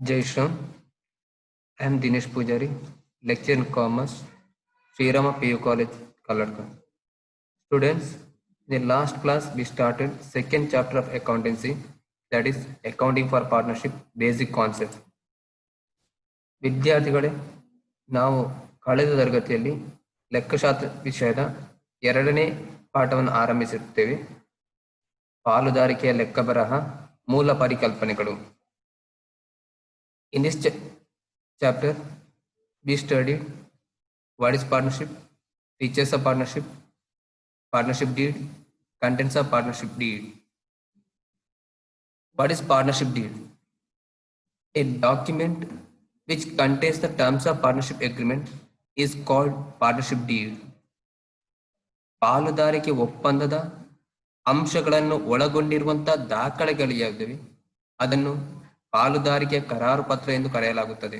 Jai Shram. I am Dinesh Pujari, lecturer in Commerce, Sri Rama PU College, Kaladka. Students, in the last class we started second chapter of accountancy, that is accounting for partnership basic concept. ವಿದ್ಯಾರ್ಥಿಗಳೇ, ನಾವು ಕಳೆದ ತರಗತಿಯಲ್ಲಿ ಲೆಕ್ಕಶಾಸ್ತ್ರ ವಿಷಯದ ಎರಡನೇ ಪಾಠವನ್ನು ಆರಂಭಿಸುತ್ತೇವೆ. ಪಾಲುದಾರಿಕೆಯ ಲೆಕ್ಕಬರಹ ಮೂಲ ಪರಿಕಲ್ಪನೆಗಳು. In this chapter, we studied what is partnership, features of partnership, partnership deed, contents of partnership deed. What is partnership deed? A document which contains the terms of partnership agreement is called partnership deed. ಪಾಲುದಾರಿಕೆ ಒಪ್ಪಂದದ ಅಂಶಗಳನ್ನು ಒಳಗೊಂಡಿರುವಂತಹ ದಾಖಲೆಗಳು ಯಾವುದಿವೆ ಅದನ್ನು ಪಾಲುದಾರಿಕೆ ಕರಾರು ಪತ್ರ ಎಂದು ಕರೆಯಲಾಗುತ್ತದೆ.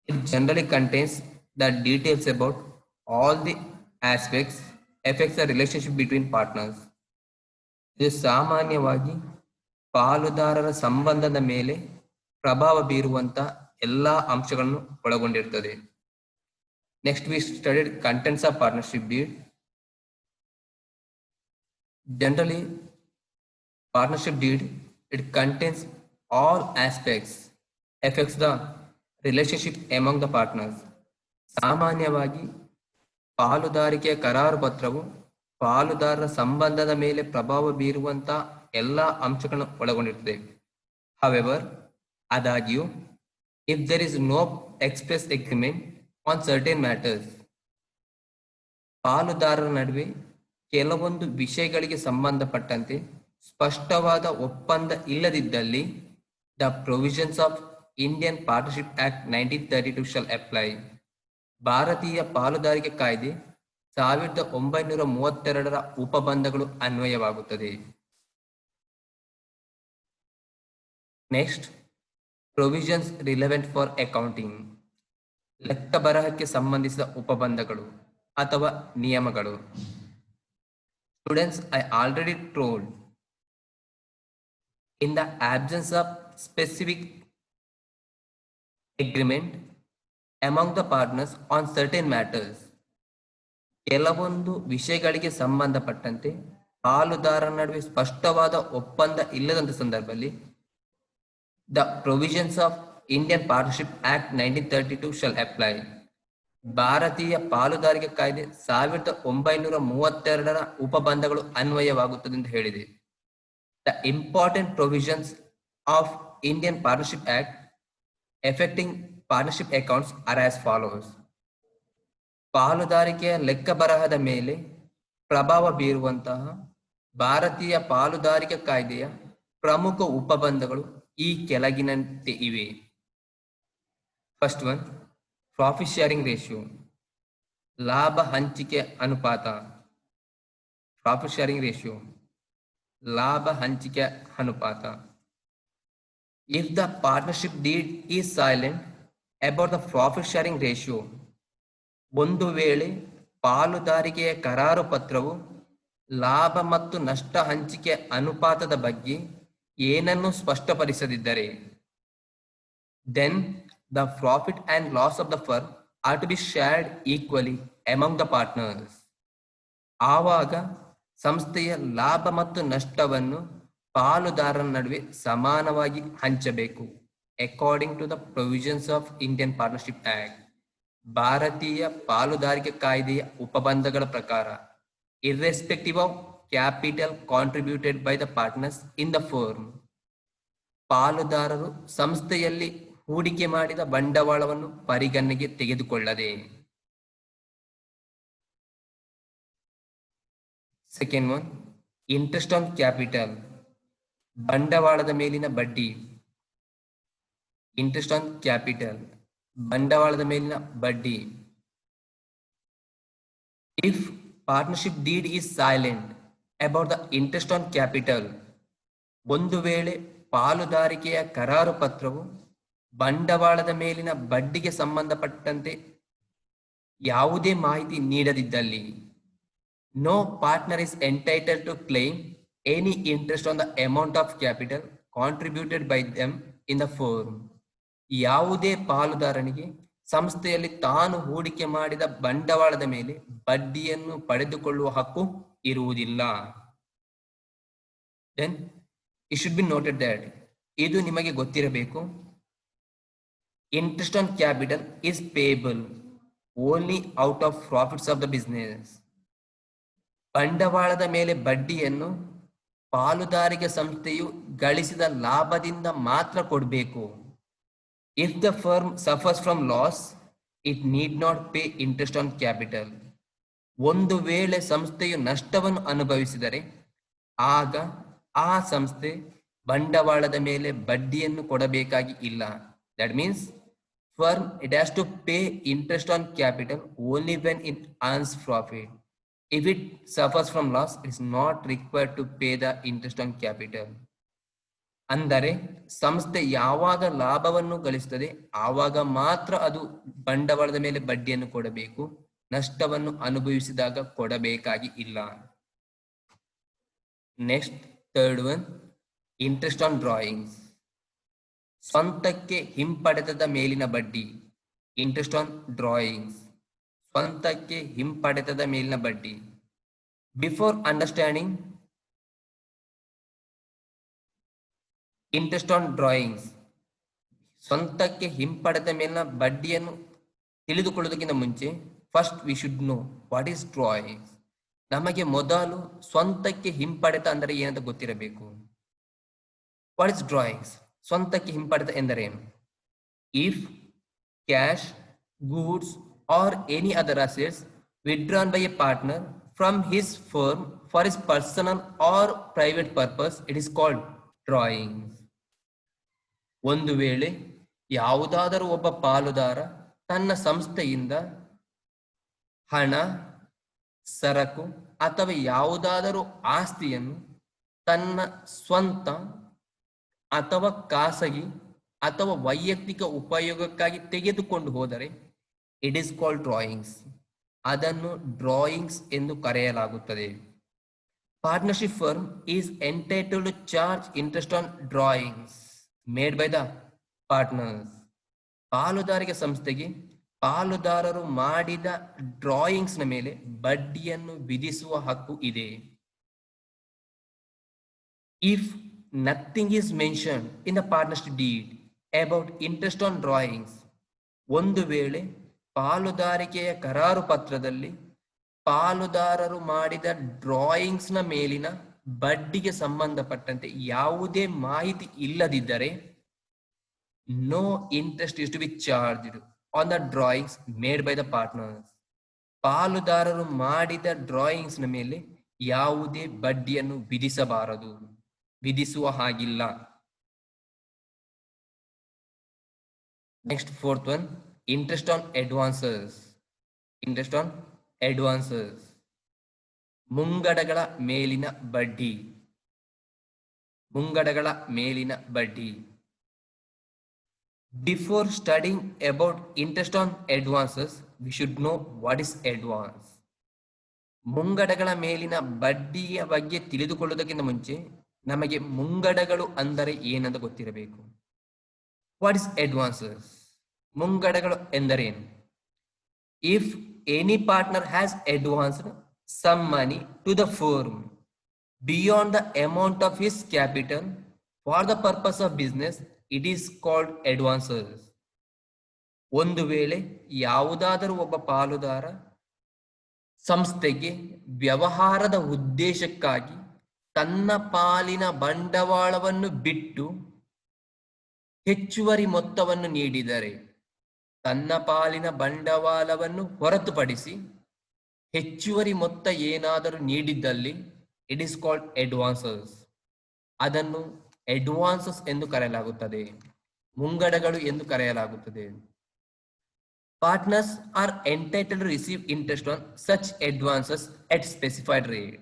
It generally contains the details about all the aspects affects the relationship between partners. ಇದು ಸಾಮಾನ್ಯವಾಗಿ ಪಾಲುದಾರರ ಸಂಬಂಧದ ಮೇಲೆ ಪ್ರಭಾವ ಬೀರುವಂತಹ ಎಲ್ಲಾ ಅಂಶಗಳನ್ನು ಒಳಗೊಂಡಿರುತ್ತದೆ. Next we studied contents of partnership deed. Generally, partnership deed, it contains all aspects affects the relationship among the partners. ಸಾಮಾನ್ಯವಾಗಿ ಪಾಲುದಾರಿಕೆಯ ಕರಾರು ಪತ್ರವು ಪಾಲುದಾರರ ಸಂಬಂಧದ ಮೇಲೆ ಪ್ರಭಾವ ಬೀರುವಂತಹ ಎಲ್ಲಾ ಅಂಶಗಳನ್ನು ಒಳಗೊಂಡಿರುತ್ತದೆ. However, ಆದಾಗ್ಯೂ if there is no express agreement on certain matters, ಪಾಲುದಾರರ ನಡುವೆ ಕೆಲವೊಂದು ವಿಷಯಗಳಿಗೆ ಸಂಬಂಧಪಟ್ಟಂತೆ ಸ್ಪಷ್ಟವಾದ ಒಪ್ಪಂದ ಇಲ್ಲದಿದ್ದಲ್ಲಿ the provisions of Indian Partnership Act 1932 shall apply. ಭಾರತೀಯ ಪಾಲುದಾರಿಕೆ ಕಾಯ್ದೆ 1932ರ ಉಪಬಂಧಗಳು ಅನ್ವಯವಾಗುತ್ತದೆ. Next, provisions relevant for accounting. ಲೆಕ್ಕ ಬರಹಕ್ಕೆ ಸಂಬಂಧಿಸಿದ ಉಪಬಂಧಗಳು ಅಥವಾ ನಿಯಮಗಳು. Students, I already told, in the absence of specific agreement among the partners on certain matters, ಕೆಲವೊಂದು ವಿಷಯಗಳಿಗೆ ಸಂಬಂಧಪಟ್ಟಂತೆ ಪಾಲುದಾರರ ನಡುವೆ ಸ್ಪಷ್ಟವಾದ ಒಪ್ಪಂದ ಇಲ್ಲದಂತ ಸಂದರ್ಭದಲ್ಲಿ the provisions of Indian Partnership Act 1932 shall apply. ಭಾರತೀಯ ಪಾಲುದಾರಿಕೆ ಕಾಯ್ದೆ 1932ರ ಉಪಬಂಧಗಳು ಅನ್ವಯವಾಗುತ್ತದೆ ಎಂದು ಹೇಳಿದೆ. The important provisions of Indian Partnership Act affecting partnership accounts are as follows. ಪಾಲುದಾರಿಕೆಯ ಲೆಕ್ಕ ಬರಹದ ಮೇಲೆ ಪ್ರಭಾವ ಬೀರುವಂತಹ ಭಾರತೀಯ ಪಾಲುದಾರಿಕೆ ಕಾಯ್ದೆಯ ಪ್ರಮುಖ ಉಪಬಂಧಗಳು ಈ ಕೆಳಗಿನಂತೆ ಇವೆ. First one, profit sharing ratio, ಲಾಭ ಹಂಚಿಕೆ ಅನುಪಾತ. ಪ್ರಾಫಿಟ್ ಶೇರಿಂಗ್ ರೇಷಿಯೋ, ಲಾಭ ಹಂಚಿಕೆ ಅನುಪಾತ. If the partnership deed is silent about the profit sharing ratio, ಒಂದು ವೇಳೆ ಪಾಲುದಾರಿಕೆಯ ಕರಾರು ಪತ್ರವು ಲಾಭ ಮತ್ತು ನಷ್ಟ ಹಂಚಿಕೆ ಅನುಪಾತದ ಬಗ್ಗೆ ಏನನ್ನು ಸ್ಪಷ್ಟಪಡಿಸದಿದ್ದರೆ, then the profit and loss of the firm are to be shared equally among the partners. ಆವಾಗ ಸಂಸ್ಥೆಯ ಲಾಭ ಮತ್ತು ನಷ್ಟವನ್ನು ಪಾಲುದಾರರ ನಡುವೆ ಸಮಾನವಾಗಿ ಹಂಚಬೇಕು. According to the provisions of Indian partnership act, ಭಾರತೀಯ ಪಾಲುದಾರಿಕೆ ಕಾಯ್ದೆಯ ಉಪಬಂಧಗಳ ಪ್ರಕಾರ, irrespective of capital contributed by the partners in the firm, ಪಾಲುದಾರರು ಸಂಸ್ಥೆಯಲ್ಲಿ ಹೂಡಿಕೆ ಮಾಡಿದ ಬಂಡವಾಳವನ್ನು ಪರಿಗಣನೆಗೆ ತೆಗೆದುಕೊಳ್ಳದೆ. Second one, interest on capital, ಬಂಡವಾಳದ ಮೇಲಿನ ಬಡ್ಡಿ. ಇಂಟ್ರೆಸ್ಟ್ ಆನ್ ಕ್ಯಾಪಿಟಲ್, ಬಂಡವಾಳದ ಮೇಲಿನ ಬಡ್ಡಿ. If partnership deed is silent about the interest on capital, ಒಂದು ವೇಳೆ ಪಾಲುದಾರಿಕೆಯ ಕರಾರು ಪತ್ರವು ಬಂಡವಾಳದ ಮೇಲಿನ ಬಡ್ಡಿಗೆ ಸಂಬಂಧಪಟ್ಟಂತೆ ಯಾವುದೇ ಮಾಹಿತಿ ನೀಡದಿದ್ದಲ್ಲಿ, no partner is entitled to claim any interest on the amount of capital contributed by them in the firm. ಯಾವುದೇ ಪಾಲುದಾರನಿಗೆ ಸಂಸ್ಥೆಯಲ್ಲಿ ತಾನು ಹೂಡಿಕೆ ಮಾಡಿದ ಬಂಡವಾಳದ ಮೇಲೆ ಬಡ್ಡಿಯನ್ನು ಪಡೆದುಕೊಳ್ಳುವ ಹಕ್ಕು ಇರುವುದಿಲ್ಲ. Then it should be noted that, ಇದು ನಿಮಗೆ ಗೊತ್ತಿರಬೇಕು, interest on capital is payable only out of profits of the business. ಬಂಡವಾಳದ ಮೇಲೆ ಬಡ್ಡಿಯನ್ನು ಪಾಲುದಾರಿಕೆ ಸಂಸ್ಥೆಯು ಗಳಿಸಿದ ಲಾಭದಿಂದ ಮಾತ್ರ ಕೊಡಬೇಕು. If the firm suffers from loss, it need not pay interest on capital. ಒಂದು ವೇಳೆ ಸಂಸ್ಥೆಯು ನಷ್ಟವನ್ನು ಅನುಭವಿಸಿದರೆ ಆಗ ಆ ಸಂಸ್ಥೆ ಬಂಡವಾಳದ ಮೇಲೆ ಬಡ್ಡಿಯನ್ನು ಕೊಡಬೇಕಾಗಿ ಇಲ್ಲ. That means firm it has to pay interest on capital only when it earns profit. If it suffers from loss, it is not required to pay the interest on capital. ಅಂದರೆ ಸಂಸ್ಥೆ ಯಾವಾಗ ಲಾಭವನ್ನು ಗಳಿಸುತ್ತದೆ ಆವಾಗ ಮಾತ್ರ ಅದು ಬಂಡವಾಳದ ಮೇಲೆ ಬಡ್ಡಿಯನ್ನು ಕೊಡಬೇಕು, ನಷ್ಟವನ್ನು ಅನುಭವಿಸಿದಾಗ ಕೊಡಬೇಕಾಗಿ ಇಲ್ಲ. Next third one, interest on drawings. ಸ್ವಂತಕ್ಕೆ ಹಿಂಪಡೆತದ ಮೇಲಿನ ಬಡ್ಡಿ. ಇಂಟ್ರೆಸ್ಟ್ ಆನ್ ಡ್ರಾಯಿಂಗ್ಸ್, ಸ್ವಂತಕ್ಕೆ ಹಿಂಪಡೆತದ ಮೇಲಿನ ಬಡ್ಡಿ. Before understanding interest on drawings, ಸ್ವಂತಕ್ಕೆ ಹಿಂಪಡೆದ ಮೇಲಿನ ಬಡ್ಡಿಯನ್ನು ತಿಳಿದುಕೊಳ್ಳುವುದಕ್ಕಿಂತ ಮುಂಚೆ first we should know what is drawings. ನಮಗೆ ಮೊದಲು ಸ್ವಂತಕ್ಕೆ ಹಿಂಪಡೆತ ಅಂದರೆ ಏನಂತ ಗೊತ್ತಿರಬೇಕು. What is drawings? ಸ್ವಂತಕ್ಕೆ ಹಿಂಪಡೆತ ಎಂದರೇನು? If cash, goods or any other assets withdrawn by a partner from his firm for his personal or private purpose, it is called drawings. ಒಂದು ವೇಳೆ ಯಾವುದಾದರೂ ಒಬ್ಬ ಪಾಲುದಾರ ತನ್ನ ಸಂಸ್ಥೆಯಿಂದ ಹಣ, ಸರಕು ಅಥವಾ ಯಾವುದಾದರೂ ಆಸ್ತಿಯನ್ನು ತನ್ನ ಸ್ವಂತ ಅಥವಾ ಖಾಸಗಿ ಅಥವಾ ವೈಯಕ್ತಿಕ ಉಪಯೋಗಕ್ಕಾಗಿ ತೆಗೆದುಕೊಂಡು ಹೋದರೆ ಇಟ್ ಈಸ್ ಕಾಲ್ಡ್ ಡ್ರಾಯಿಂಗ್ಸ್. ಅದನ್ನು ಡ್ರಾಯಿಂಗ್ಸ್ ಎಂದು ಕರೆಯಲಾಗುತ್ತದೆ. Partnership firm is entitled to charge interest on drawings made by the partners. ಪಾಲುದಾರಿಕೆ ಸಂಸ್ಥೆಗೆ ಪಾಲುದಾರರು ಮಾಡಿದ ಡ್ರಾಯಿಂಗ್ಸ್ನ ಮೇಲೆ ಬಡ್ಡಿಯನ್ನು ವಿಧಿಸುವ ಹಕ್ಕು ಇದೆ. If nothing is mentioned in the partnership deed about interest on drawings, ಒಂದು ವೇಳೆ ಪಾಲುದಾರಿಕೆಯ ಕರಾರು ಪತ್ರದಲ್ಲಿ ಪಾಲುದಾರರು ಮಾಡಿದ ಡ್ರಾಯಿಂಗ್ಸ್ನ ಮೇಲಿನ ಬಡ್ಡಿಗೆ ಸಂಬಂಧಪಟ್ಟಂತೆ ಯಾವುದೇ ಮಾಹಿತಿ ಇಲ್ಲದಿದ್ದರೆ no interest is to be charged on the drawings made by the partners. ಪಾಲುದಾರರು ಮಾಡಿದ ಡ್ರಾಯಿಂಗ್ಸ್ನ ಮೇಲೆ ಯಾವುದೇ ಬಡ್ಡಿಯನ್ನು ವಿಧಿಸಬಾರದು, ವಿಧಿಸುವ ಹಾಗಿಲ್ಲ. Next fourth one, interest on advances. Interest on advances, ಮುಂಗಡಗಳ ಮೇಲಿನ ಬಡ್ಡಿ. ಮುಂಗಡಗಳ ಮೇಲಿನ ಬಡ್ಡಿ. Before studying about interest on advances we should know what is advance. ಮುಂಗಡಗಳ ಮೇಲಿನ ಬಡ್ಡಿಯ ಬಗ್ಗೆ ತಿಳಿದುಕೊಳ್ಳುವುದಕ್ಕಿಂತ ಮುಂಚೆ ನಮಗೆ ಮುಂಗಡಗಳು ಅಂದರೆ ಏನಂತ ಗೊತ್ತಿರಬೇಕು. What is advances? ಮುಂಗಡಗಳು ಎಂದರೇನು? If any partner has advanced some money to the firm beyond the amount of his capital for the purpose of business, it is called advances. ಒಂದು ವೇಳೆ ಯಾವುದಾದರೂ ಒಬ್ಬ ಪಾಲುದಾರ ಸಂಸ್ಥೆಗೆ ವ್ಯವಹಾರದ ಉದ್ದೇಶಕ್ಕಾಗಿ ತನ್ನ ಪಾಲಿನ ಬಂಡವಾಳವನ್ನು ಬಿಟ್ಟು ಹೆಚ್ಚುವರಿ ಮೊತ್ತವನ್ನು ನೀಡಿದರೆ, ತನ್ನ ಪಾಲಿನ ಬಂಡವಾಳವನ್ನು ಹೊರತುಪಡಿಸಿ ಹೆಚ್ಚುವರಿ ಮೊತ್ತ ಏನಾದರೂ ನೀಡಿದ್ದಲ್ಲಿ ಇಟ್ ಈಸ್ ಕಾಲ್ಡ್ ಅಡ್ವಾನ್ಸಸ್. ಅದನ್ನು ಅಡ್ವಾನ್ಸಸ್ ಎಂದು ಕರೆಯಲಾಗುತ್ತದೆ, ಮುಂಗಡಗಳು ಎಂದು ಕರೆಯಲಾಗುತ್ತದೆ. Partners are entitled to receive interest on such advances at specified rate.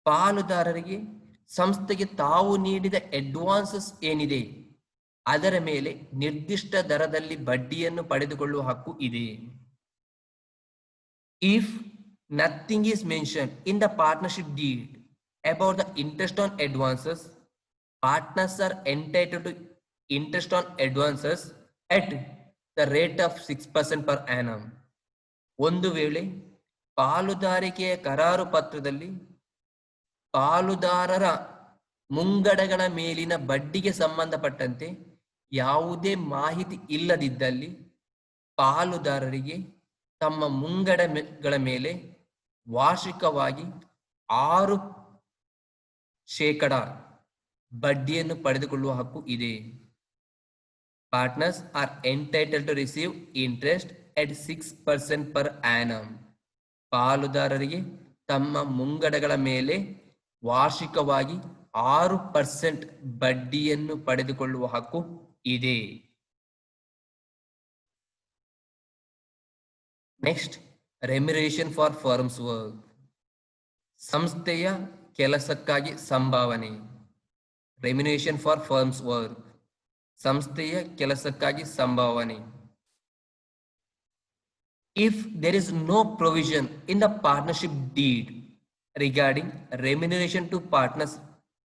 ಪಾಲುದಾರರಿಗೆ ಸಂಸ್ಥೆಗೆ ತಾವು ನೀಡಿದ ಅಡ್ವಾನ್ಸಸ್ ಏನಿದೆ ಅದರ ಮೇಲೆ ನಿರ್ದಿಷ್ಟ ದರದಲ್ಲಿ ಬಡ್ಡಿಯನ್ನು ಪಡೆದುಕೊಳ್ಳುವ ಹಕ್ಕು ಇದೆ. If nothing is mentioned in the partnership deed about the interest on advances, Partners are entitled to interest on advances at the rate of 6% per annum. ಒಂದು ವೇಳೆ ಪಾಲುದಾರಿಕೆಯ ಕರಾರು ಪತ್ರದಲ್ಲಿ ಪಾಲುದಾರರ ಮುಂಗಡಗಳ ಮೇಲಿನ ಬಡ್ಡಿಗೆ ಸಂಬಂಧಪಟ್ಟಂತೆ ಯಾವುದೇ ಮಾಹಿತಿ ಇಲ್ಲದಿದ್ದಲ್ಲಿ ಪಾಲುದಾರರಿಗೆ ತಮ್ಮ ಮುಂಗಡಗಳ ಮೇಲೆ ವಾರ್ಷಿಕವಾಗಿ 6% ಬಡ್ಡಿಯನ್ನು ಪಡೆದುಕೊಳ್ಳುವ ಹಕ್ಕು ಇದೆ. Partners are entitled to receive interest at 6% per annum. ಪಾಲುದಾರರಿಗೆ ತಮ್ಮ ಮುಂಗಡಗಳ ಮೇಲೆ ವಾರ್ಷಿಕವಾಗಿ 6% ಬಡ್ಡಿಯನ್ನು ಪಡೆದುಕೊಳ್ಳುವ ಹಕ್ಕು ಇದೆ. Next, remuneration for firms work. ಸಂಸ್ಥೆಯ ಕೆಲಸಕ್ಕಾಗಿ ಸಂಭಾವನೆ. ರೆಮ್ಯುನರೇಷನ್ ಫಾರ್ ಫರ್ಮ್ಸ್ ವರ್ಕ್, ಸಂಸ್ಥೆಯ ಕೆಲಸಕ್ಕಾಗಿ ಸಂಭಾವನೆ. If there is no provision in the partnership deed regarding remuneration to partners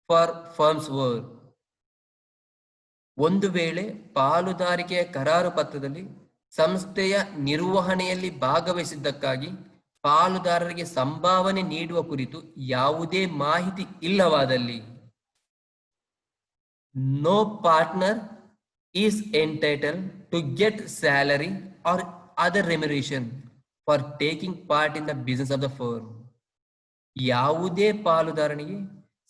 for firm's work, ಒಂದು ವೇಳೆ ಪಾಲುದಾರಿಕೆಯ ಕರಾರು ಪತ್ರದಲ್ಲಿ ಸಂಸ್ಥೆಯ ನಿರ್ವಹಣೆಯಲ್ಲಿ ಭಾಗವಹಿಸಿದ್ದಕ್ಕಾಗಿ ಪಾಲುದಾರರಿಗೆ ಸಂಭಾವನೆ ನೀಡುವ ಕುರಿತು ಯಾವುದೇ ಮಾಹಿತಿ ಇಲ್ಲವಾದಲ್ಲಿ, no partner is entitled to get salary or other remuneration for taking part in the business of the firm. ಯಾವುದೇ ಪಾಲುದಾರನಿಗೆ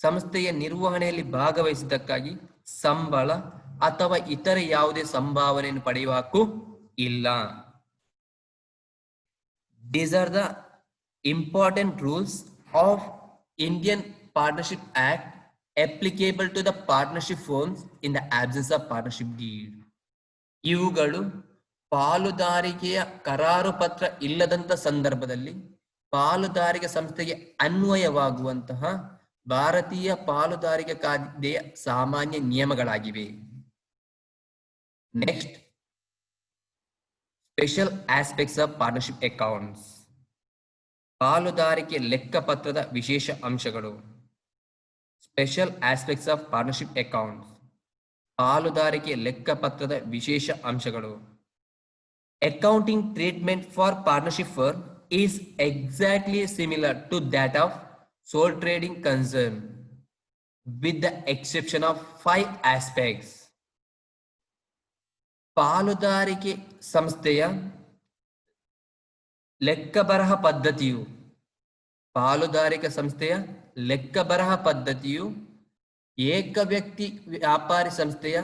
ಸಂಸ್ಥೆಯ ನಿರ್ವಹಣೆಯಲ್ಲಿ ಭಾಗವಹಿಸಿದ್ದಕ್ಕಾಗಿ ಸಂಬಳ ಅಥವಾ ಇತರೆ ಯಾವುದೇ ಸಂಭಾವನೆಯನ್ನು ಪಡೆಯುವ ಹಕ್ಕು ಇಲ್ಲ. These are the important rules of Indian Partnership Act applicable to the partnership firms in the absence of partnership deed. ಇವುಗಳು ಪಾಲುದಾರಿಕೆಯ ಕರಾರು ಪತ್ರ ಇಲ್ಲದಂತ ಸಂದರ್ಭದಲ್ಲಿ ಪಾಲುದಾರಿಕೆ ಸಂಸ್ಥೆಗೆ ಅನ್ವಯವಾಗುವಂತಹ ಭಾರತೀಯ ಪಾಲುದಾರಿಕೆ ಕಾಯ್ದೆಯ ಸಾಮಾನ್ಯ ನಿಯಮಗಳಾಗಿವೆ. Next, special aspects of partnership accounts. ಪಾಲುದಾರಿಕೆ ಲೆಕ್ಕಪತ್ರದ ವಿಶೇಷ ಅಂಶಗಳು. Special aspects of partnership accounts, ಪಾಲುದಾರಿಕೆ ಲೆಕ್ಕಪತ್ರದ ವಿಶೇಷ ಅಂಶಗಳು. Accounting treatment for partnership firm is exactly similar to that of sole trading concern, with the exception of 5 aspects. ಪಾಲುದಾರಿಕೆ ಸಂಸ್ಥೆಯ ಲೆಕ್ಕಬರಹ ಪದ್ಧತಿಯು ಪಾಲುದಾರಿಕೆ ಸಂಸ್ಥೆಯ ಲೆಕ್ಕಬರಹ ಪದ್ಧತಿಯು ಏಕ ವ್ಯಕ್ತಿ ವ್ಯಾಪಾರಿ ಸಂಸ್ಥೆಯ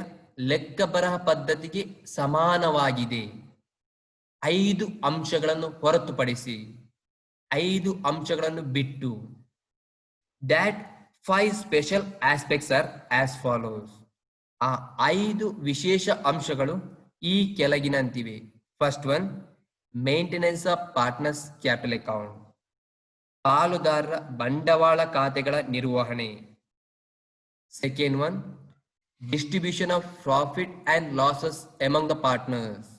ಲೆಕ್ಕಬರಹ ಪದ್ಧತಿಗೆ ಸಮಾನವಾಗಿದೆ. 5 ಅಂಶಗಳನ್ನು ಹೊರತುಪಡಿಸಿ, 5 ಅಂಶಗಳನ್ನು ಬಿಟ್ಟು. That 5 special aspects are as follows. ಆ 5 ವಿಶೇಷ ಅಂಶಗಳು ಈ ಕೆಳಗಿನಂತಿವೆ. First one, maintenance of partners capital account, ಪಾಲುದಾರರ ಬಂಡವಾಳ ಖಾತೆಗಳ ನಿರ್ವಹಣೆ. Second one, distribution of profit and losses among the partners,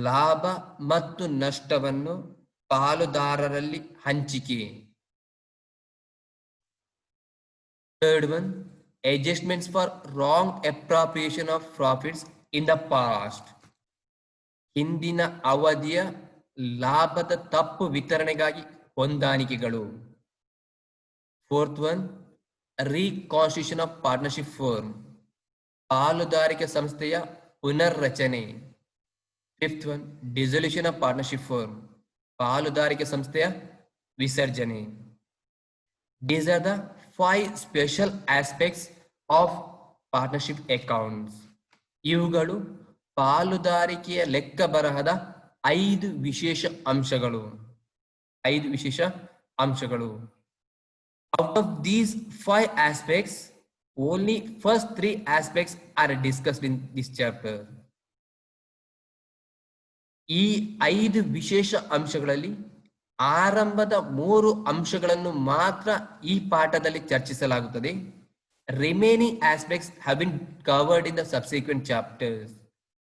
ಲಾಭ ಮತ್ತು ನಷ್ಟವನ್ನು ಪಾಲುದಾರರಲ್ಲಿ ಹಂಚಿಕೆ. Third one, adjustments for wrong appropriation of profits in the past, ಹಿಂದಿನ ಅವಧಿಯ ಲಾಭದ ತಪ್ಪು ವಿತರಣೆಗಾಗಿ ಹೊಂದಾಣಿಕೆಗಳು. Fourth one, reconstitution of partnership firm, ಪಾಲುದಾರಿಕೆ ಸಂಸ್ಥೆಯ ಪುನರ್ರಚನೆ. Fifth one, dissolution of partnership firm, ಪಾಲುದಾರಿಕೆ ಸಂಸ್ಥೆಯ ವಿಸರ್ಜನೆ. These are the 5 special aspects of partnership accounts. ಇವುಗಳು ಪಾಲುದಾರಿಕೆಯ ಲೆಕ್ಕ ಬರಹದ 5 ವಿಶೇಷ ಅಂಶಗಳು. 5 ವಿಶೇಷ ಅಂಶಗಳು. Out of these 5 aspects, only first 3 aspects are discussed in this chapter. ಈ 5 ವಿಶೇಷ ಅಂಶಗಳಲ್ಲಿ ಆರಂಭದ 3 ಅಂಶಗಳನ್ನು ಮಾತ್ರ ಈ ಪಾಠದಲ್ಲಿ ಚರ್ಚಿಸಲಾಗುತ್ತದೆ. Remaining aspects have been covered in the subsequent chapters.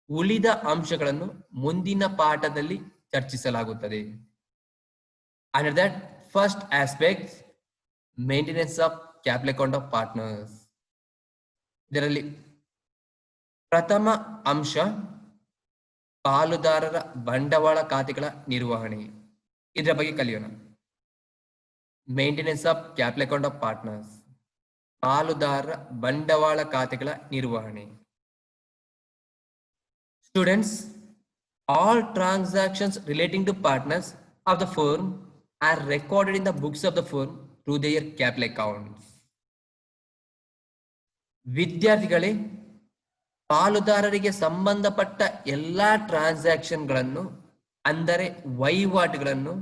ಉಳಿದ ಅಂಶಗಳನ್ನು ಮುಂದಿನ ಪಾಠದಲ್ಲಿ ಚರ್ಚಿಸಲಾಗುತ್ತದೆ. Under that, first aspect, maintenance of capital account of partners. ಇದರಲ್ಲಿ ಪ್ರಥಮ ಅಂಶ ಪಾಲುದಾರರ ಬಂಡವಾಳ ಖಾತೆಗಳ ನಿರ್ವಹಣೆ. ಇದರ ಬಗ್ಗೆ ಕಲಿಯೋಣ. Maintenance of capital account of partners, ಪಾಲುದಾರರ ಬಂಡವಾಳ ಖಾತೆಗಳ ನಿರ್ವಹಣೆ. Students, all transactions relating to partners of the firm are recorded in the books of the firm through their capital accounts. ವಿದ್ಯಾರ್ಥಿಗಳೇ, ಪಾಲುದಾರರಿಗೆ ಸಂಬಂಧಪಟ್ಟ ಎಲ್ಲಾ ಟ್ರಾನ್ಸಾಕ್ಷನ್ಗಳನ್ನು ಅಂದರೆ ವಹಿವಾಟುಗಳನ್ನು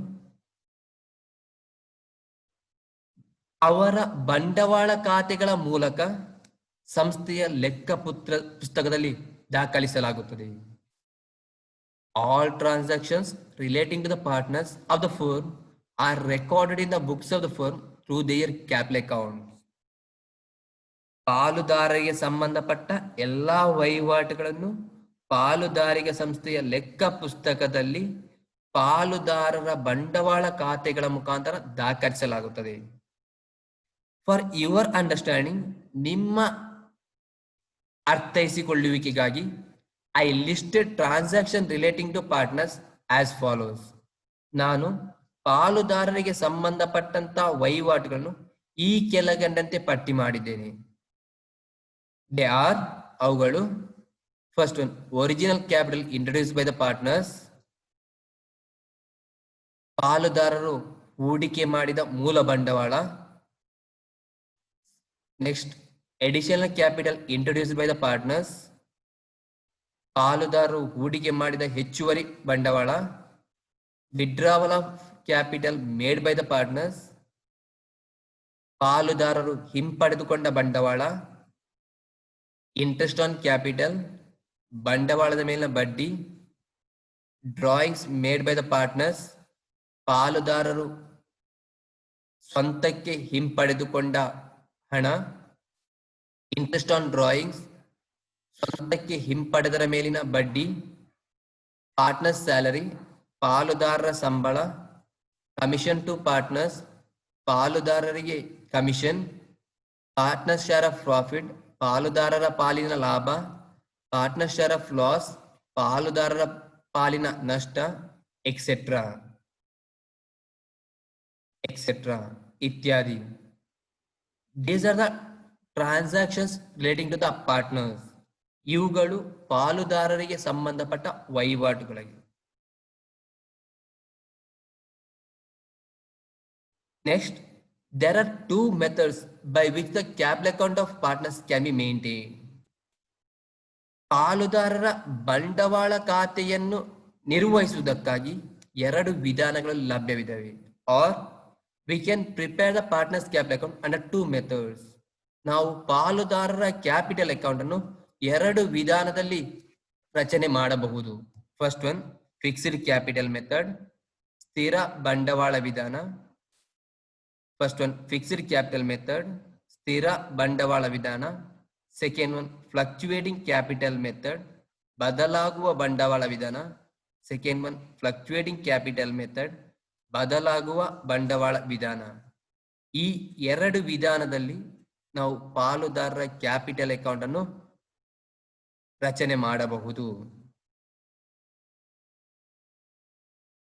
ಅವರ ಬಂಡವಾಳ ಖಾತೆಗಳ ಮೂಲಕ ಸಂಸ್ಥೆಯ ಲೆಕ್ಕ ಪುಸ್ತಕದಲ್ಲಿ ದಾಖಲಿಸಲಾಗುತ್ತದೆ. All transactions relating to the partners of the firm are recorded in the books of the firm through their capital accounts. ಪಾಲುದಾರರಿಗೆ ಸಂಬಂಧಪಟ್ಟ ಎಲ್ಲಾ ವಹಿವಾಟುಗಳನ್ನು ಪಾಲುದಾರಿಕೆ ಸಂಸ್ಥೆಯ ಲೆಕ್ಕ ಪುಸ್ತಕದಲ್ಲಿ ಪಾಲುದಾರರ ಬಂಡವಾಳ ಖಾತೆಗಳ ಮುಖಾಂತರ ದಾಖಲಿಸಲಾಗುತ್ತದೆ. ಫಾರ್ ಯುವರ್ ಅಂಡರ್ಸ್ಟ್ಯಾಂಡಿಂಗ್, ನಿಮ್ಮ ಅರ್ಥೈಸಿಕೊಳ್ಳುವಿಕೆಗಾಗಿ I listed transaction relating to partners as follows. ನಾನು ಪಾಲುದಾರರಿಗೆ ಸಂಬಂಧಪಟ್ಟಂತ ವಹಿವಾಟುಗಳನ್ನು ಈ ಕೆಳಗಂಡಂತೆ ಪಟ್ಟಿ ಮಾಡಿದ್ದೇನೆ. ದೇ ಆರ್, ಅವುಗಳು: first one, original capital introduce by the partners, ಪಾಲುದಾರರು ಹೂಡಿಕೆ ಮಾಡಿದ ಮೂಲ ಬಂಡವಾಳ. Next, additional capital introduced by the partners, ಪಾಲುದಾರರು ಹೂಡಿಕೆ ಮಾಡಿದ ಹೆಚ್ಚುವರಿ ಬಂಡವಾಳ. Withdrawal of capital made by the partners, ಪಾಲುದಾರರು ಹಿಂಪಡೆದುಕೊಂಡ ಬಂಡವಾಳ. ಇಂಟ್ರೆಸ್ಟ್ ಆನ್ ಕ್ಯಾಪಿಟಲ್, ಬಂಡವಾಳದ ಮೇಲಿನ ಬಡ್ಡಿ. Drawings made by the partners, ಪಾಲುದಾರರು ಸ್ವಂತಕ್ಕೆ ಹಿಂಪಡೆದುಕೊಂಡ ಹಣ. ಇಂಟ್ರೆಸ್ಟ್ ಆನ್ ಡ್ರಾಯಿಂಗ್ಸ್, ಸ್ವಂತಕ್ಕೆ ಹಿಂಪಡೆದರ ಮೇಲಿನ ಬಡ್ಡಿ. ಪಾರ್ಟ್ನರ್ಸ್ ಸ್ಯಾಲರಿ, ಪಾಲುದಾರರ ಸಂಬಳ. ಕಮಿಷನ್ ಟು ಪಾರ್ಟ್ನರ್ಸ್, ಪಾಲುದಾರರಿಗೆ commission. Partner share of profit, ಪಾಲುದಾರರ ಪಾಲಿನ ಲಾಭ. ಪಾರ್ಟ್ನರ್ ಶೇರ್ ಆಫ್ ಲಾಸ್, ಪಾಲುದಾರರ ಪಾಲಿನ ನಷ್ಟ, ಎಕ್ಸೆಟ್ರಾ ಎಕ್ಸೆಟ್ರಾ ಇತ್ಯಾದಿ. These are the transactions relating to the partners. ಇವುಗಳು ಪಾಲುದಾರರಿಗೆ ಸಂಬಂಧಪಟ್ಟ ವಹಿವಾಟುಗಳಾಗಿವೆ. Next, there are two methods by which the capital account of partners can be maintained. ಪಾಲುದಾರರ ಬಂಡವಾಳ ಖಾತೆಯನ್ನು ನಿರ್ವಹಿಸುವುದಕ್ಕಾಗಿ ಎರಡು ವಿಧಾನಗಳು ಲಭ್ಯವಿದ್ದಾವೆ. Or we can prepare the partners capital account under two methods. ನಾವು ಪಾಲುದಾರರ ಕ್ಯಾಪಿಟಲ್ ಅಕೌಂಟ್ ಅನ್ನು ಎರಡು ವಿಧಾನದಲ್ಲಿ ರಚನೆ ಮಾಡಬಹುದು. First one, fixed capital method, ಸ್ಥಿರ ಬಂಡವಾಳ ವಿಧಾನ. First one, fixed capital method, ಸ್ಥಿರ ಬಂಡವಾಳ ವಿಧಾನ. Second one, fluctuating capital method, ಬದಲಾಗುವ ಬಂಡವಾಳ ವಿಧಾನ. Second one, fluctuating capital method, ಬದಲಾಗುವ ಬಂಡವಾಳ ವಿಧಾನ. ಈ ಎರಡು ವಿಧಾನದಲ್ಲಿ ನಾವು ಪಾಲುದಾರರ ಕ್ಯಾಪಿಟಲ್ ಅಕೌಂಟ್ ಅನ್ನು ರಚನೆ ಮಾಡಬಹುದು.